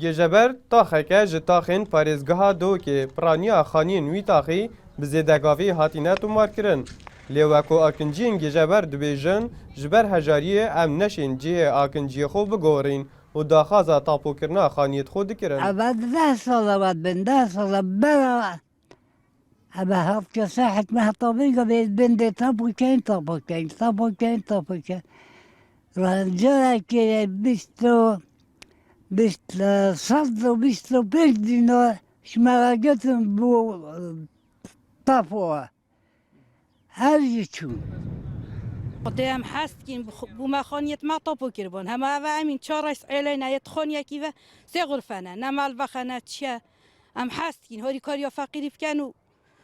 گجبر تاخکه جتاخین پارێزگەها دۆکێ پرانیا خانین وی تاخی bi zêdegavî hatîne tûmar kirin. Lê weko akinciyên gêjeber dibêjin ji ber hejariyê em neşên cihê akinciyê xwe bigorîn û daxwaza tapokirina xaniyê xwe dikirin. Ev 10 sala wat bin 10 sala bera ev hevke sahet me hetabî gavê bin dê tapokên Rancarekê 125 dinar ji me gitin bu tapoa. Her jî çû. قدام حاسكين بما خانيت ما طابو كربون هما امين تشارس علينا يتخونيا كيف سي غرفنا نمال بخنا تشا ام حاسكين هوري كاريا فقيري كانوا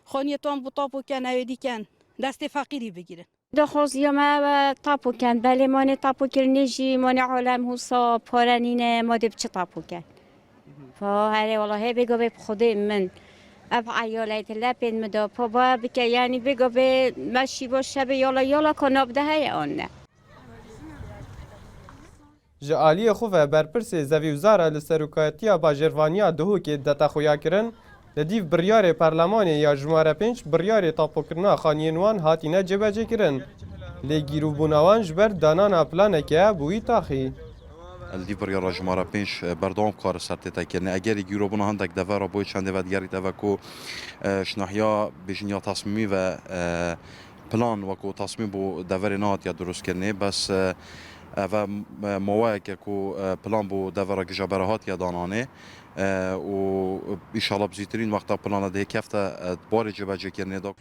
خانيتون بو طابو كان ايدي كان دست فقيري بگیرن دخواست یا ما طابو کن بله مانه طابو کرنی جی مانه عالم حسا پارنینه ماده بچه طابو کن فهره والله بگو به خود من اب عیالت لپین مدا پا بکه یعنی بگو به مشی باشه به یالا کناب ده آن نه Ji aliyê xwe ve berpirsê zevîwzara li seroketiya bajervaniya Duhokê detaxuya kirin, li dîv biryarê Perlemanê ya jimare 5 biryarê tapokirina xaniyên wan hatîne cêbecêkirin. Lê gîrûbûna wan ji ber danana planeke bû wî taxî. الدی بریا جماره 5 بردام کار سرتیتا کنه اگر گیروبونه هندک دفعه بوی چند و دیگری دفعه کو شناحیا بیشنیا تصمیمی و پلان و کو تصمیم بو دفعه نهات یا درست کنه بس و مواد که کو پلان بو دفعه گجبرهات یا دانانه و ایشالا بزیترین وقتا پلان ده کفته بار جبهه کنه دا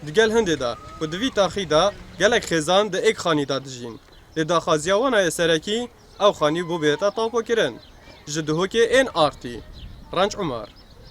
Digel hindê de ku di vî taxî de gelek xêzan di ek xanî de dijîn. Lê daxwaziya wan ye serekî ew xanî bû bêta tapokirin. Ji Duhokê ên artî. Renç Umar.